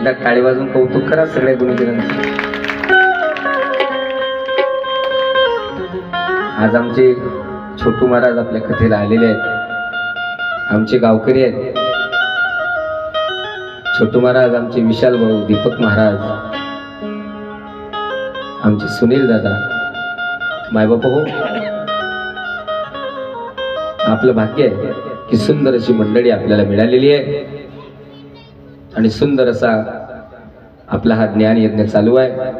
एकदा टाळी वाजून कौतुक करा सगळ्या गुणीजनांचं. आज आमचे छोटू महाराज आपल्या कथेला आलेले आहेत. आमचे गावकरी आहेत. छोटू महाराज, आमचे विशाल भाऊ, दीपक महाराज, आमचे सुनील दादा, मायबापा हो. आपलं भाग्य आहे की सुंदर अशी मंडळी आपल्याला मिळालेली आहे आणि सुंदर असा आपला हा ज्ञान यज्ञ चालू आहे.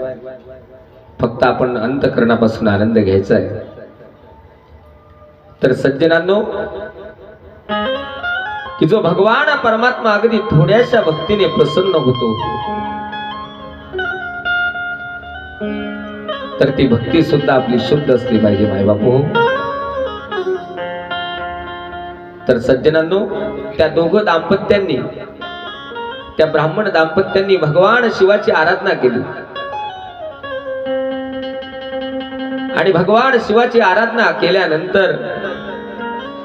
फक्त आपण अंतःकरणापासून आनंद घ्यायचा आहे. तर सज्जनांनो, की जो भगवान परमात्मा अगदी थोड्याशा भक्तीने प्रसन्न होतो, तर ती भक्ती सुद्धा आपली शुद्ध असली पाहिजे मायबापू हो. तर सज्जनांनो, त्या दोघं दाम्पत्यांनी, त्या ब्राह्मण दाम्पत्यांनी भगवान शिवाची आराधना केली आणि भगवान शिवाची आराधना केल्यानंतर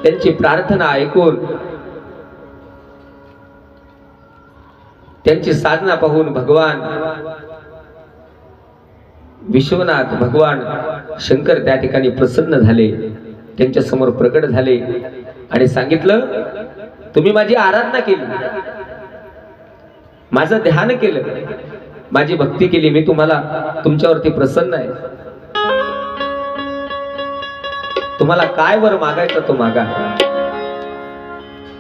त्यांची प्रार्थना ऐकून, त्यांची साधना पाहून भगवान विश्वनाथ, भगवान शंकर त्या ठिकाणी प्रसन्न झाले. त्यांच्या समोर प्रकट झाले आणि सांगितलं, तुम्ही माझी आराधना केली, माझं ध्यान केलं, माझी भक्ती केली, मी तुम्हाला, तुमच्यावरती प्रसन्न आहे. तुम्हाला काय वर मागायचं तो मागा.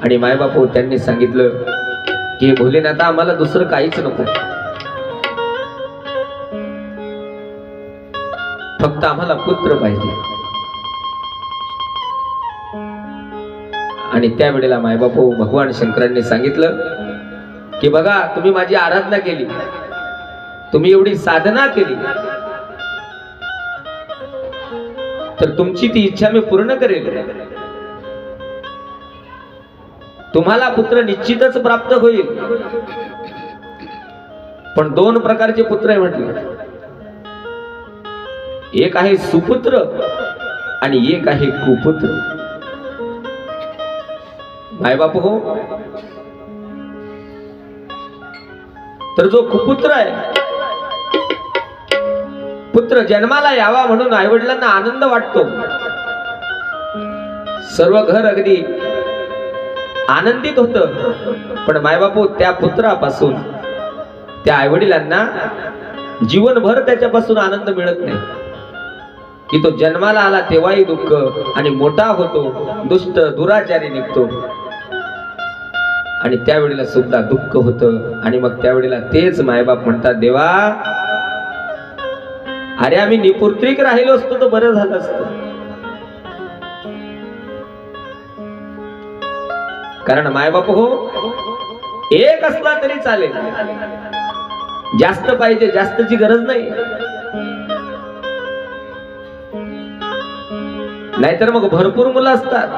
आणि मायबापू त्यांनी सांगितलं की हे भोलेनाथ, आम्हाला दुसरं काहीच नको, फक्त आम्हाला पुत्र पाहिजे. आणि त्यावेळेला मायबापू भगवान शंकरांनी सांगितलं की बघा, तुम्ही माझी आराधना केली, तुम्ही एवढी साधना केली, तर तुमची ती इच्छा मी पूर्ण करेल. तुम्हाला पुत्र निश्चितच प्राप्त होईल. पण दोन प्रकारचे पुत्र आहे म्हटले. एक आहे सुपुत्र आणि एक आहे कुपुत्र. मायबाप हो, तर जो कुपुत्र आहे, पुत्र जन्माला यावा म्हणून आईवडिलांना आनंद वाटतो. सर्व घर अगदी आनंदित होतं. पण मायबापू त्या पुत्रापासून, त्या आईवडिलांना जीवनभर त्याच्यापासून आनंद मिळत नाही. की तो जन्माला आला तेव्हाही दुःख, आणि मोठा होतो दुष्ट दुराचारी निघतो, आणि त्यावेळेला सुद्धा दुःख होतं. आणि मग त्यावेळेला तेच मायबाप म्हणतात, देवा, अरे आम्ही निपुत्रिक राहिलो असतो तर बरं झालं असतं. कारण मायबाप हो, एक असला तरी चालेल, जास्त पाहिजे, जास्तची गरज नाही. नाहीतर मग भरपूर मुलं असतात,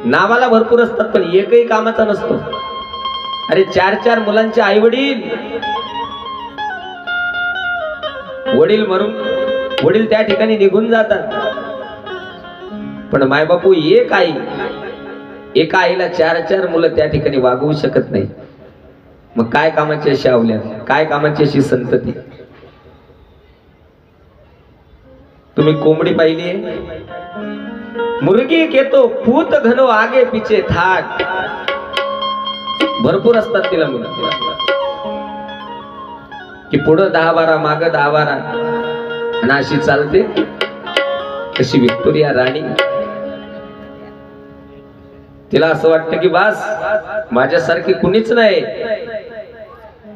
नावाला भरपूर असतात, पण एकही कामाचा नसतो. अरे 4-4 मुलांचे आई वडील मरून, वडील त्या ठिकाणी निघून जातात. पण मायबापू एक आई, एका आईला 4-4 मुलं त्या ठिकाणी वागवू शकत नाही. मग काय कामाची अशी आवल्या, काय कामाची अशी संतती. तुम्ही कोंबडी पाहिली, मुर्गी के तो पूत घनो आगे पीछे थाट. भरपूर असतात तिला मुलं, की पुढं 10-12 मागं 10-12, आणि अशी चालते. कशी विक्टोरिया राणी, तिला असं वाटतं की बस माझ्यासारखी कुणीच नाही,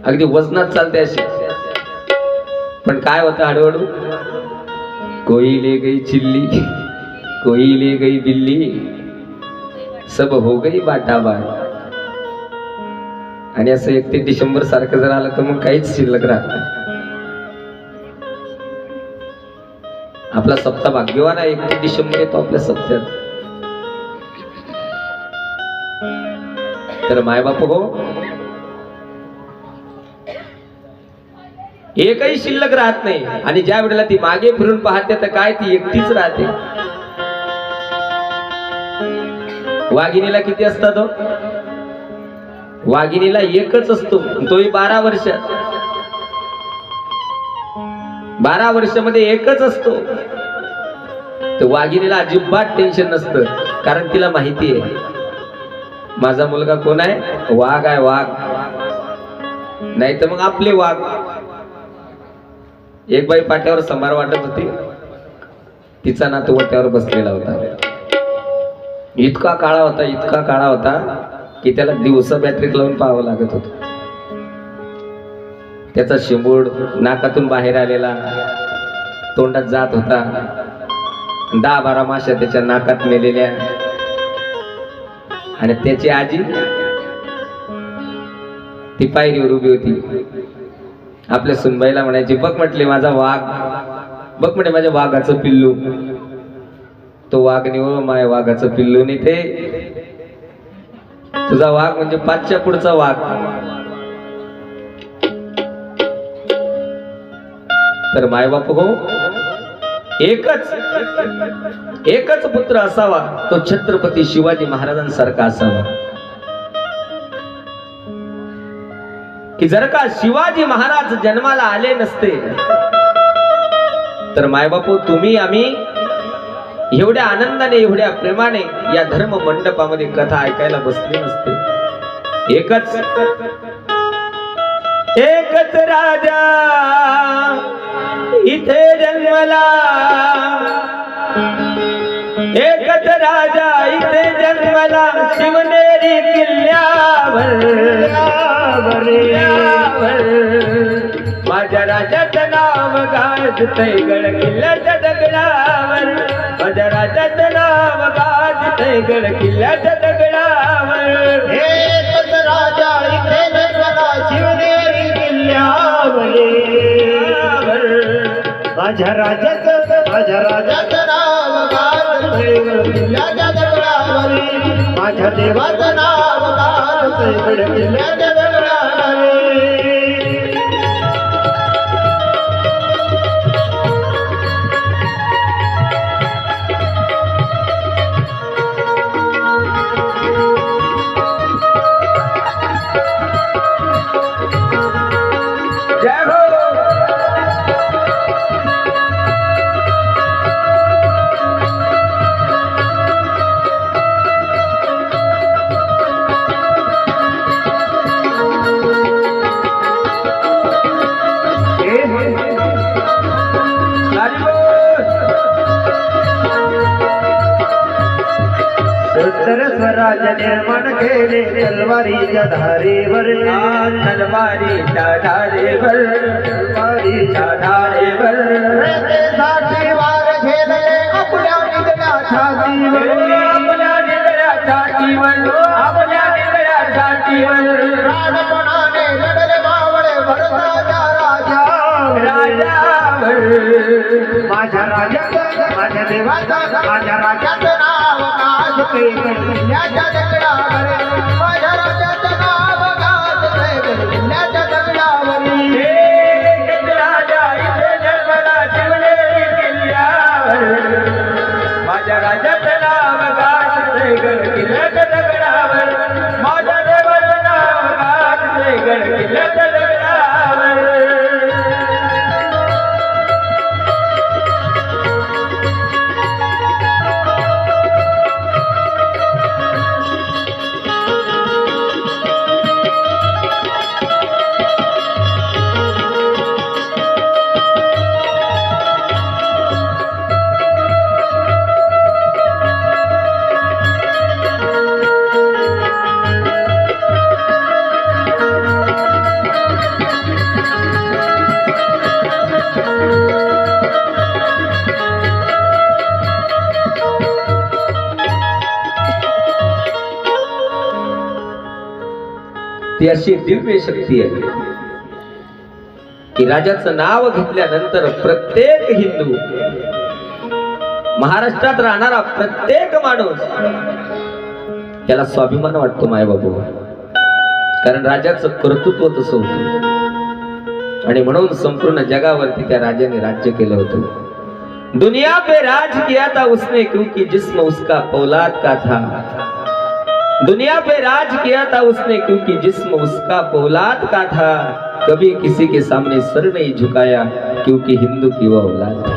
अगदी वजनात चालते अशी. पण काय होतं हळूहळू, कोई ले गई चिल्ली, कोई ले गई बिल्ली, सब हो गई बाटाबाट. आणि असं 31 डिसेंबर सारखं जर आलं तर मग काहीच शिल्लक राहत नाही. आपला सप्ताह भाग्यवान आहे, 31 डिसेंबर येतो आपल्या सप्त्यात. तर मायबाप हो, एकही शिल्लक राहत नाही. आणि ज्या वेळेला ती मागे फिरून पाहते तर काय ती एकटीच राहते. वाघिणीला किती असतात हो? वाघिणीला एकच असतो, तोही 12 वर्षात. 12 वर्षामध्ये एकच असतो. तर वाघिणीला अजिबात टेन्शन नसतं, कारण तिला माहिती आहे माझा मुलगा कोण आहे, वाघ आहे, वाघ. नाही तर मग आपले वाघ. एक बाई पाट्यावर संभार वाटत होती, तिचा नातू वाट्यावर बसलेला होता. इतका काळा होता, इतका काळा होता की त्याला दिवसा बॅटरी लावून पाहावं लागत होतं. त्याचा शिंबूड नाकातून बाहेर आलेला, तोंडात जात होता. 10-12 माश्या त्याच्या नाकात मेलेल्या. आणि त्याची आजी ती पायरीवर उभी होती. आपल्या सुनबाईला म्हणायची, बघ म्हटले माझा वाघ, बघ म्हणे माझ्या वाघाचं पिल्लू. तो वाघ नाही हो, माय वाघाचं पिल्लू नाही ते. तुझा वाघ म्हणजे 5च्या पुढचा वाघ. तर मायबाप हो, एकच पुत्र असावा, तो छत्रपती शिवाजी महाराजांसारखा असावा. की जर का शिवाजी महाराज जन्माला आले नसते तर मायबापू तुम्ही आम्ही एवढ्या आनंदाने एवढ्या प्रेमाने या धर्म मंडपामध्ये कथा ऐकायला बसले नसते. एकच राजा इथे जन्मला, एकच राजा इथे जन्मला, शिवनेरी किल्ल्यावर. माझ्या राजाचं नाव गाजतंय गड किल्ल्याच्या दगडावर. माझ्या राजाचं नाव गाजतंय गड किल्ल्याच्या दगडावर. एकच राजा इथे जन्मला, शिवनेरी किल्ल्यावर. माझ्या राजाचं नाव गाजतंय गड किल्ल्याच्या दगडावर. माझ्या देवाचं नाव गाजतंय गड किल्ल्याच्या दगडावर. स्वराज निर्माण केले तलवारीच्या धारेवर. तलवारीच्या धारेवर, तलवारीच्या धारेवर. रयतेसाठी वार झेलले आपल्या निगड्या छातीवर. आपल्या निगड्या छातीवर, आपल्या निगड्या छातीवर. राजपणाने लढले बावळे भरताच्या राजावर. माझ्या राजाचं, माझ्या देवाचं, माझ्या राजाचं नाव गाजतंय किल्ल्याच्या दगडावर. माझ्या राजाचं नाव गाजतंय किल्ल्याच्या दगडावर. एकच राजा इथे जन्मला, शिवनेरी किल्ल्यावर. माझ्या राजाचं नाव गाजतंय गड किल्ल्याच्या दगडावर. माझ्या देवाचं नाव गाजतंय गड किल्ल्याच्या दगडावर. ती अशी दिव्य शक्ती आहे की राजाचं नाव घेतल्यानंतर प्रत्येक हिंदू, महाराष्ट्रात राहणारा प्रत्येक माणूस त्याला स्वाभिमान वाटतो मायबाबू. कारण राजाचं कर्तृत्व तसं होतं आणि म्हणून संपूर्ण जगावरती त्या राजाने राज्य केलं होतं. दुनिया पे राज किया था उसने क्योंकि जिस्म उसका फौलाद का था. दुनिया पे राज किया था उसने, क्योंकि जिस्म उसका फौलाद का था। कभी किसी के सामने सर नहीं झुकाया, क्योंकि हिंदू की वो औलाद थी।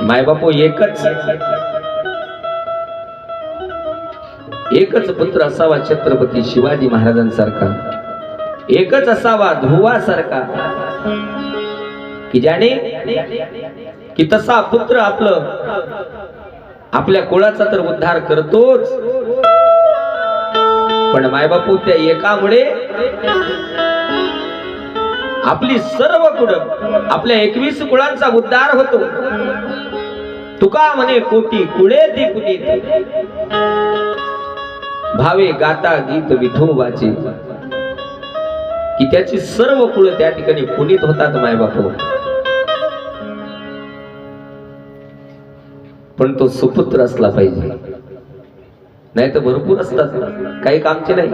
माय बापू एकच पुत्र असावा छत्रपती शिवाजी महाराजांसारखा, एकच असावा ध्रुवा सारखा, की ज्याने की तसा पुत्र आपल्या कुळाचा तर उद्धार करतोच, पण मायबापू त्या एकामुळे आपली सर्व कुळ, आपल्या 21 कुळांचा उद्धार होतो। तुका म्हणे कोटी कुळे ती पुनीत, भावे गाता गीत विठोबाचे, की त्याची सर्व कुळ त्या ठिकाणी पुनीत होतात मायबापू। पण तो सुपुत्र असला पाहिजे, नाही तर भरपूर असतात, काही कामचे नाही।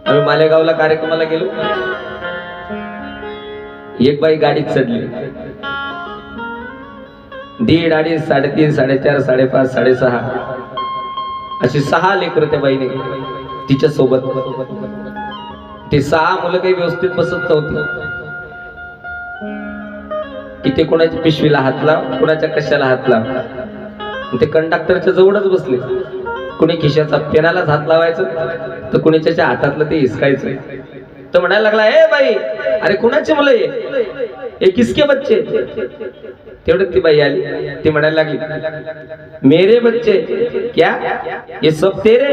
आम्ही मालेगावला कार्यक्रमाला गेलो, एक बाई गाडीत चढली, 1.5, 2.5, 3.5, 4.5, 5.5, 6.5 अशी 6 लेकरं त्या बाईने तिच्या सोबत। ते 6 मुलं काही व्यवस्थित बसत नव्हती, की ते कोणाच्या पिशवीला हात लाव, कोणाच्या कशाला हात लाव। ते कंडक्टरच्या जवळच बसले, कोणी खिशाचा पेनालाच हात लावायचं, तर कोणीच्या हातातलं ते हिसकायचं। तर म्हणायला लागला, ए बाई, अरे कोणाचे मुलं हे किसके बच्चे? तेवढं ती बाई आली, ती म्हणायला लागली, मेरे बच्चे क्या, ये सब तेरे?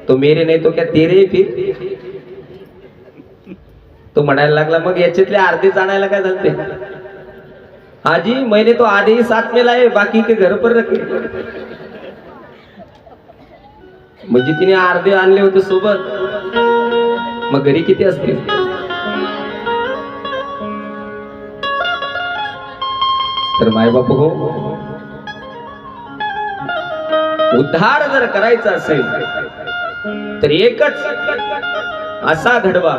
तो मेरे नहीं तो क्या तेरे फिर? तो म्हणायला लागला, मग याच्यातले अर्धे आणायला काय झालते? हाँ जी, मैंने तो आधे ही साथ में लाए, बाकी के घर पर रखे। म्हणजे तिने अर्धे आणले होते सोबत, मग घरी किती असतील? तर मायबाप हो, उद्धार जर करायचा असेल तर एकच असा घडवा,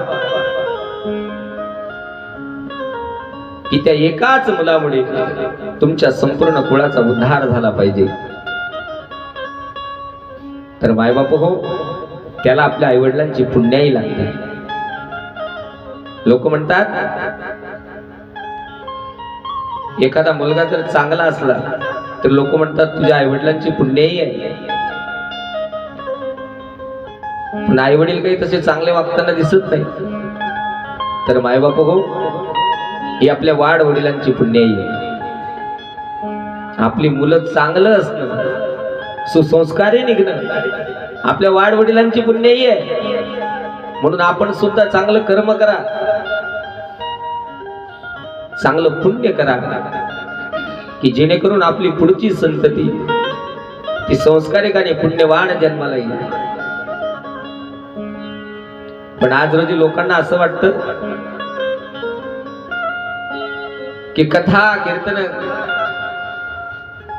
की त्या एकाच मुलामुळे तुमच्या संपूर्ण कुळाचा उद्धार झाला पाहिजे। तर मायबाप हो, त्याला आपल्या आईवडिलांची पुण्याई लागते। लोक म्हणतात, एखादा मुलगा जर चांगला असला तर लोक म्हणतात तुझ्या आईवडिलांची पुण्याई आहे, पण आईवडील काही तसे चांगले वागताना दिसत नाही। तर मायबाप हो, ही आपल्या वाढ वडिलांची पुण्याई आहे। आपली मुलं चांगलं असणं, सुसंस्कारी निघणं आपल्या वाढ वडिलांची पुण्याई आहे। म्हणून आपण सुद्धा चांगलं कर्म करा, चांगलं पुण्य करा, की जेणेकरून आपली पुढची संतती ती संस्कारिक आणि पुण्यवान जन्माला येईल। पण आज रोजी लोकांना असं वाटतं की कथा कीर्तन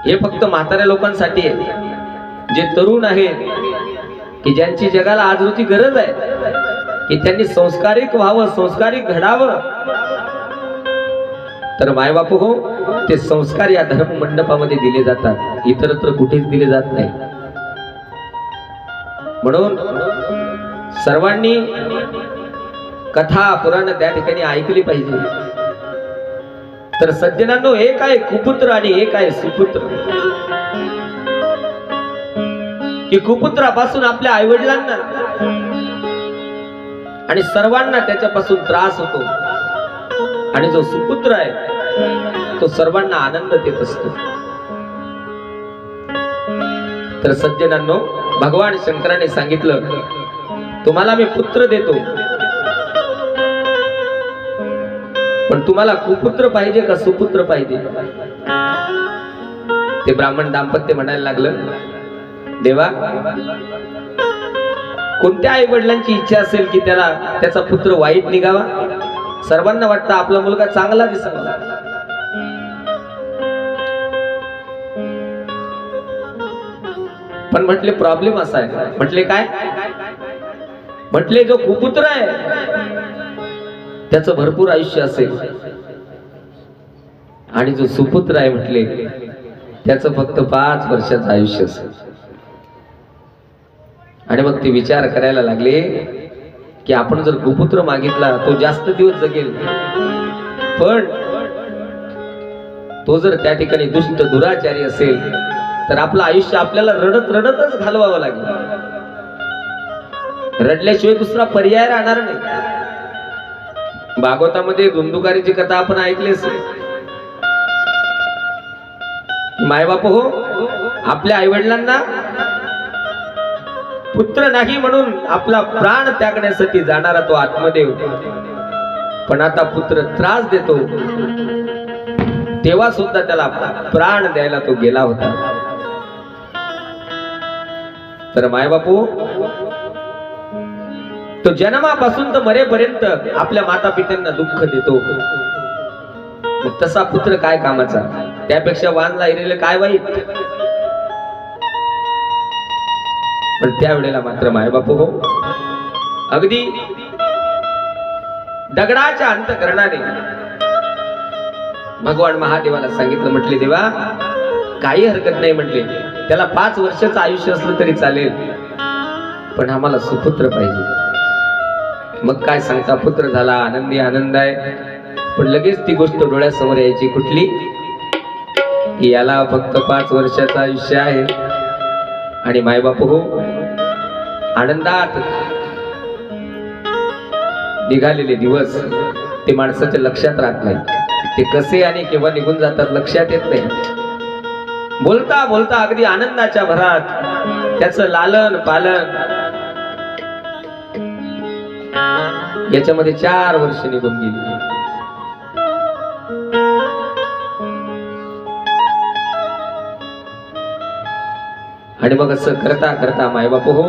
हे फक्त म्हाताऱ्या लोकांसाठी आहे। जे तरुण आहेत, की ज्यांची जगाला आज रोजी गरज आहे, की त्यांनी संस्कारिक व्हावं, संस्कारिक घडावं, तर मायबाप हो, ते संस्कार या धर्म मंडपामध्ये दिले जातात, इतरत्र कुठेच दिले जात नाही। म्हणून सर्वांनी कथा पुराण त्या ठिकाणी ऐकली पाहिजे। तर सज्जनांनो, एक आहे कुपुत्र आणि एक आहे सुपुत्र, की कुपुत्रापासून आपल्या आईवडिलांना आणि सर्वांना त्याच्यापासून त्रास होतो, आणि जो सुपुत्र आहे तो सर्वांना आनंद देत असतो। तर सज्जनांनो, भगवान शंकराने सांगितलं, तुम्हाला मी पुत्र देतो, पण तुम्हाला कुपुत्र पाहिजे का सुपुत्र पाहिजे? ते ब्राह्मण दाम्पत्य म्हणायला लागलं, देवा, कोणत्या आई वडिलांची इच्छा असेल की त्याचा पुत्र वाईट निघावा? सर्वांना वाटतं आपला मुलगा चांगला दिसावा, पण म्हटले प्रॉब्लेम असा आहे। म्हटले काय? म्हटले जो कुपुत्र आहे त्याचं भरपूर आयुष्य असेल, आणि जो सुपुत्र आहे म्हटले त्याचं फक्त 5 वर्षाचं आयुष्य असेल. आणि मग ते विचार करायला लागले की आपण जर कुपुत्र मागितला तो जास्त दिवस जगेल, पण तो जर त्या ठिकाणी दुष्ट दुराचारी असेल तर आपलं आयुष्य आपल्याला रडत रडतच घालवावं लागेल. रडल्याशिवाय दुसरा पर्याय राहणार नाही. भागवतामध्ये धुंदुकारीची कथा आपण ऐकली असेल. मायबाप हो आपल्या आईवडिलांना पुत्र नाही म्हणून आपला प्राण त्यागण्यासाठी जाणारा तो आत्मदेव, पण आता पुत्र त्रास देतो तेव्हा सुद्धा त्याला प्राण द्यायला तो गेला होता. तर मायबापू तो जन्मापासून तर मरेपर्यंत आपल्या माता पित्यांना दुःख देतो, मग तसा पुत्र काय कामाचा? त्यापेक्षा वान लायलेलं काय वाईट? पण त्यावेळेला मात्र मायबापू हो अगदी दगडाच्या अंतःकरणाने भगवान महादेवाला सांगितलं, म्हटले देवा काही हरकत नाही, म्हटले त्याला 5 वर्षाचं आयुष्य असलं तरी चालेल, पण आम्हाला सुपुत्र पाहिजे. मग काय सांगता, पुत्र झाला, आनंदी आनंद आहे. पण लगेच ती गोष्ट डोळ्यासमोर यायची कुठली, की याला फक्त 5 वर्षाचं आयुष्य आहे. आणि मायबाप हो आनंदात निघालेले दिवस ते माणसाच्या लक्षात राहत नाही. ते कसे आणि केव्हा निघून जातात लक्षात येत नाही. बोलता बोलता अगदी आनंदाच्या भरात त्याचं लालन पालन याच्यामध्ये 4 वर्ष निघून गेली. आणि मग असं करता करता मायबाप हो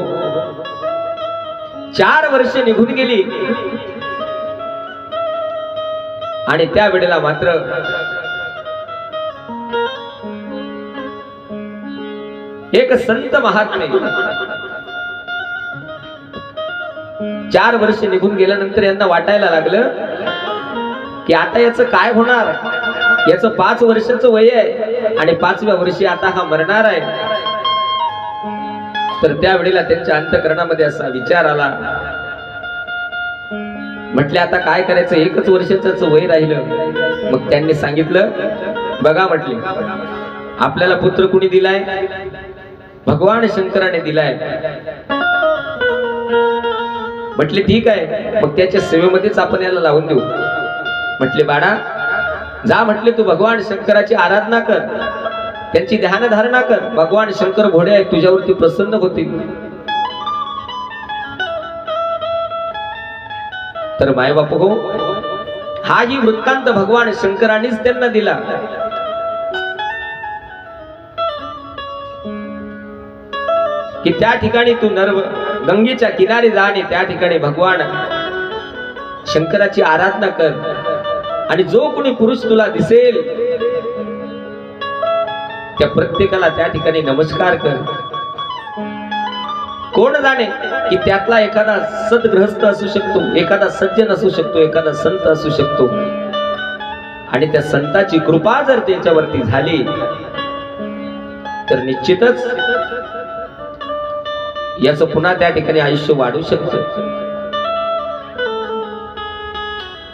4 वर्ष निघून गेली. आणि त्या वेळेला मात्र एक संत महात्मे 4 वर्ष निघून गेल्यानंतर यांना वाटायला लागलं की आता याचं काय होणार. याचं 5 वर्षाचं वय आहे आणि 5व्या वर्षी आता हा मरणार आहे. तर त्यावेळेला त्यांच्या अंतःकरणामध्ये असा विचार आला, म्हटले आता काय करायचं, 1च वर्षाचं वय राहिलं. मग त्यांनी सांगितलं, बघा म्हटले आपल्याला पुत्र कुणी दिलाय, भगवान शंकराने दिलाय. म्हटले ठीक आहे, मग त्याच्या सेवेमध्येच आपण याला लावून देऊ. म्हटले बाळा जा, म्हटले तू भगवान शंकराची आराधना कर, त्यांची ध्यानधारणा कर. भगवान शंकर घोडे आहेत, तुझ्यावरती प्रसन्न होतील. तर मायबाप हो हाही वृत्तांत भगवान शंकरांनीच त्यांना दिला. की त्या ठिकाणी तू गंगेच्या किनारी जा आणि त्या ठिकाणी भगवान शंकराची आराधना कर. आणि जो कोणी पुरुष तुला दिसेल त्या प्रत्येकाला त्या ठिकाणी नमस्कार कर. कोण जाणे की त्यातला एखादा सद्गृहस्थ असू शकतो, एखादा सज्जन असू शकतो, एखादा संत असू शकतो. आणि त्या संताची कृपा जर त्याच्यावरती झाली तर निश्चितच याचं पुन्हा त्या ठिकाणी आयुष्य वाढू शकतं.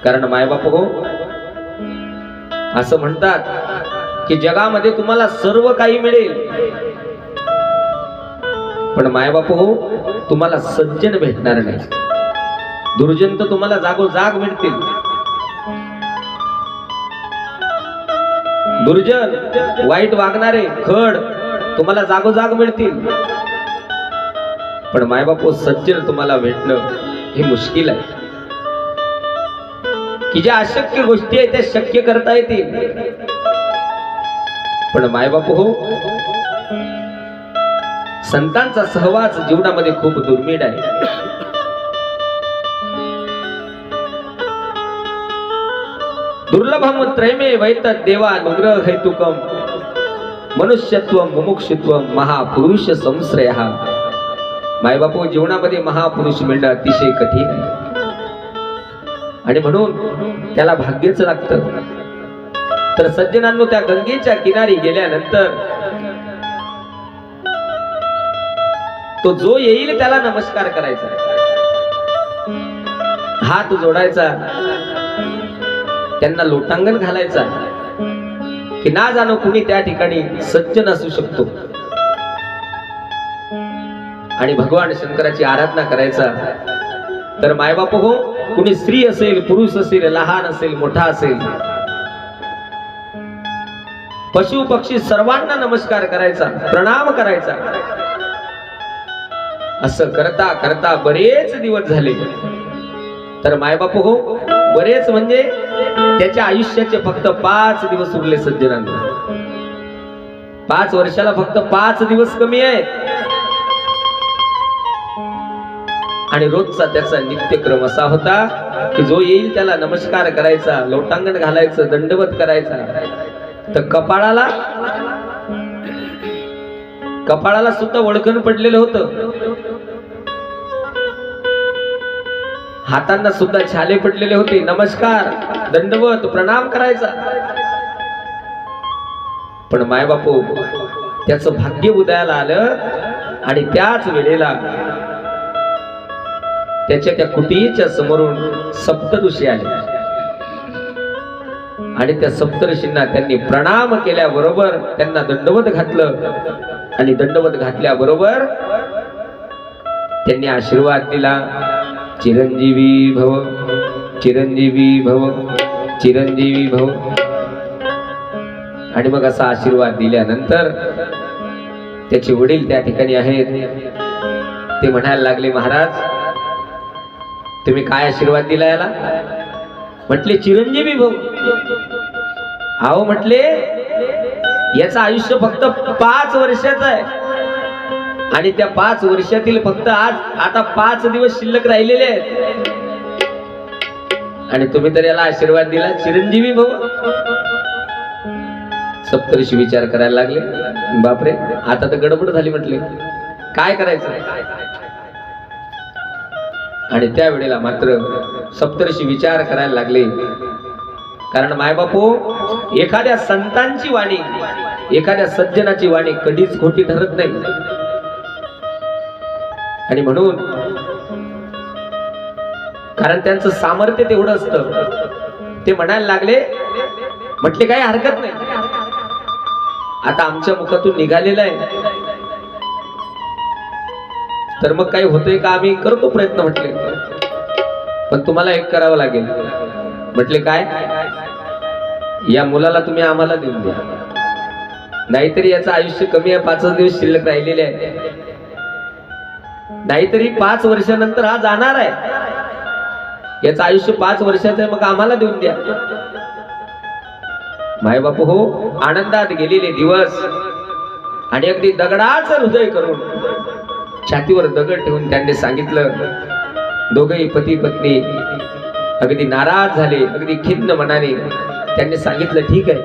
कारण मायबाप हो असं म्हणतात की जगामध्ये तुम्हाला सर्व काही मिळेल, पण मायबाप हो तुम्हाला सज्जन भेटणार नाही. दुर्जन तर तुम्हाला जागोजाग मिळतील. दुर्जन वाईट वागणारे खड तुम्हाला जागोजाग मिळतील, पण मायबाप सज्जन तुम्हाला भेटणं हे मुश्किल आहे. की ज्या अशक्य गोष्टी आहेत त्या शक्य करता येतील, पण मायबाप हो संतांचा सहवास जीवनामध्ये खूप दुर्मिळ आहे. दुर्लभम त्रयमे वैतत् देवानुग्रह हेतुकम मनुष्यत्व मुमुक्षुत्व महापुरुष संश्रयः. मायबापू जीवनामध्ये महापुरुष मिळणं अतिशय कठीण आहे आणि म्हणून त्याला भाग्यच लागतं. तर सज्जनांनो, त्या गंगेच्या किनारी गेल्यानंतर तो जो येईल त्याला नमस्कार करायचा, हात जोडायचा, त्यांना लोटांगण घालायचा, की ना जाणो कुणी त्या ठिकाणी सज्जन असू शकतो, आणि भगवान शंकराची आराधना करायचा. तर मायबाप हो, कुणी स्त्री असेल, पुरुष असेल, लहान असेल, मोठा असेल, पशु पक्षी सर्वांना नमस्कार करायचा, प्रणाम करायचा. असं करता करता बरेच दिवस झाले. तर मायबाप हो, बरेच म्हणजे त्याच्या आयुष्याचे फक्त 5 दिवस उरले सज्जनांना. 5 वर्षाला फक्त 5 दिवस कमी आहेत. आणि रोजचा त्याचा नित्यक्रम असा होता की जो येईल त्याला नमस्कार करायचा, लोटांगण घालायचं, दंडवत करायचा. तर कपाळाला सुद्धा वळखण पडलेलं होतं, हातांना सुद्धा छाले पडलेले होते. नमस्कार, दंडवत, प्रणाम करायचा. पण मायबापू, त्याचं भाग्य उदयाला आलं आणि त्याच वेळेला त्याच्या त्या कुटीच्या समोरून सप्तऋषी आले. आणि त्या सप्तऋषींना त्यांनी प्रणाम केल्याबरोबर त्यांना दंडवत घातलं. आणि दंडवत घातल्याबरोबर त्यांनी आशीर्वाद दिला, चिरंजीवी भव, चिरंजीवी भव, चिरंजीवी भव. आणि मग असा आशीर्वाद दिल्यानंतर त्याचे वडील त्या ठिकाणी आहेत. ते म्हणायला लागले, महाराज तुम्ही काय आशीर्वाद दिला याला? म्हटले चिरंजीवी भव. अहो म्हटले, याचं आयुष्य फक्त 5 वर्षाचं आहे आणि त्या 5 वर्षातील फक्त आता 5 दिवस शिल्लक राहिलेले आहेत आणि तुम्ही तर याला आशीर्वाद दिला चिरंजीवी भव. सप्तऋषी विचार करायला लागले, बापरे आता तर गडबड झाली. म्हटले काय करायचं? आणि त्यावेळेला मात्र सप्तऋषी विचार करायला लागले. कारण मायबापू, एखाद्या संतांची वाणी, एखाद्या सज्जनाची वाणी कधीच खोटी ठरत नाही. आणि म्हणून, कारण त्यांचं सामर्थ्य तेवढं असतं, ते म्हणायला लागले, म्हटले काही हरकत नाही, आता आमच्या मुखातून निघालेलं आहे तर मग काही होतंय का, आम्ही करतो प्रयत्न. म्हटले पण तुम्हाला एक करावं लागेल. म्हटले काय? या मुलाला तुम्ही आम्हाला देऊन द्या, नाहीतरी याचं आयुष्य कमी आहे, 5 दिवस शिल्लक राहिलेले आहे, नाहीतरी 5 वर्षानंतर हा जाणार आहे. याचं आयुष्य 5 वर्षाचं आहे, मग आम्हाला देऊन द्या. मायबापू हो, आनंदात गेलेले दिवस आणि अगदी दगडाचं हृदय करून छातीवर दगड ठेवून त्यांनी सांगितलं. दोघेही पती पत्नी अगदी नाराज झाले, अगदी खिन्न मनाने त्यांनी सांगितलं ठीक आहे,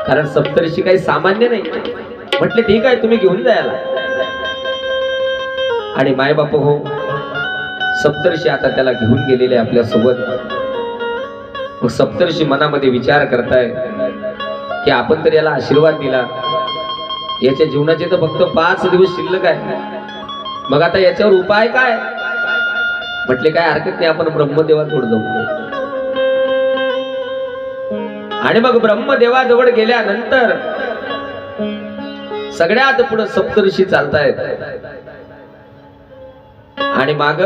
कारण सप्तऋषी काही सामान्य नाही. म्हटले ठीक आहे, तुम्ही घेऊन जायला. आणि मायबाप हो, सप्तऋषी आता त्याला घेऊन गेलेले आपल्या सोबत. मग सप्तऋषी मनामध्ये विचार करताय की आपण तर याला आशीर्वाद दिला, याच्या जीवनाचे तर फक्त 5 दिवस शिल्लक आहे, मग आता याच्यावर उपाय काय? म्हटले काय हरकत नाही, आपण ब्रह्मदेवाजवळ जाऊ. आणि मग ब्रह्मदेवाजवळ गेल्यानंतर सगळ्यात पुढे सप्तऋषी चालतायत आणि माग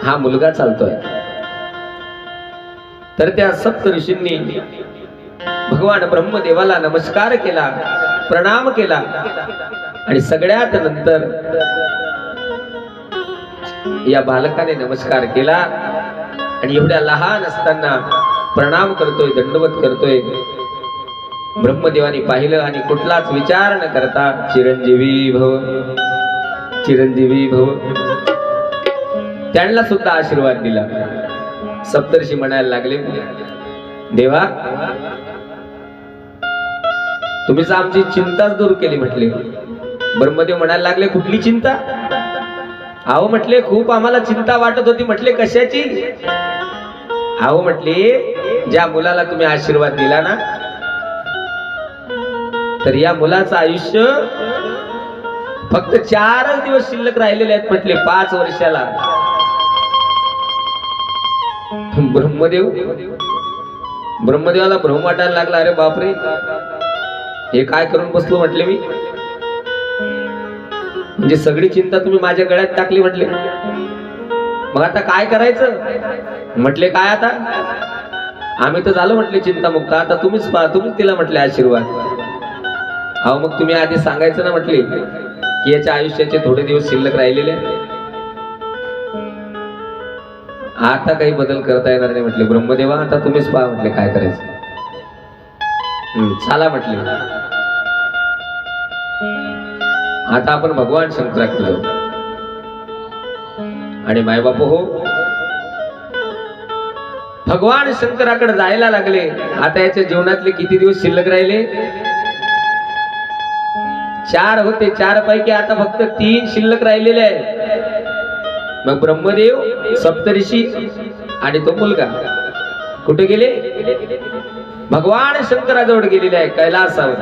हा मुलगा चालतोय. तर त्या सप्तऋषींनी भगवान ब्रह्मदेवाला नमस्कार केला, प्रणाम केला. आणि सगळ्यात नंतर या बालकाने नमस्कार केला आणि एवढ्या लहान असताना प्रणाम करतोय, दंडवत करतोय. ब्रह्मदेवाने पाहिलं आणि कुठलाच विचार न करता चिरंजीवी भव, चिरंजीवी भव त्यांना सुद्धा आशीर्वाद दिला. सप्तर्षी म्हणायला लागले, देवा तुम्हीच आमची चिंताच दूर केली. म्हटले ब्रह्मदेव म्हणायला लागले, कुठली चिंता? अहो म्हटले खूप आम्हाला चिंता वाटत होती. म्हटले कशाची? अहो म्हटले ज्या मुलाला तुम्ही आशीर्वाद दिला ना, तर या मुलाचं आयुष्य फक्त 4च दिवस शिल्लक राहिलेले आहेत म्हटले 5 वर्षाला. ब्रह्मदेवाला भ्रम वाटायला लागला, अरे बापरे हे काय करून बसलो म्हटले मी, म्हणजे सगळी चिंता तुम्ही माझ्या गळ्यात टाकली म्हटले. मग आता काय करायचं म्हटले, काय आता आम्ही तर झालो म्हटले चिंतामुक्त, आता तुम्हीच तिला म्हटले आशीर्वाद. अहो मग तुम्ही आधी सांगायचं ना म्हटले की याच्या आयुष्याचे थोडे दिवस शिल्लक राहिलेले, आता काही बदल करता येणार नाही म्हटले. ब्रह्मदेवा आता तुम्हीच पहा म्हटले काय करायचं. चला म्हटले आता आपण भगवान शंकराकडे जाऊ. आणि मायबाप हो भगवान शंकराकडे जायला लागले. आता याच्या जीवनातले किती दिवस शिल्लक राहिले, 4 होते, 4 पैकी आता फक्त 3 शिल्लक राहिलेले आहेत. मग ब्रह्मदेव, सप्तऋषी आणि तो मुलगा कुठे गेले, भगवान शंकराजवळ गेलेले आहे कैलासावर.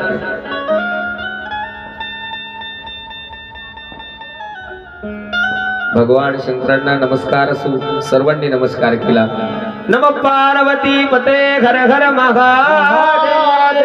भगवान शंकरांना नमस्कार असो, सर्वांनी नमस्कार केला. नम पार्वती पते घर घर महादेव.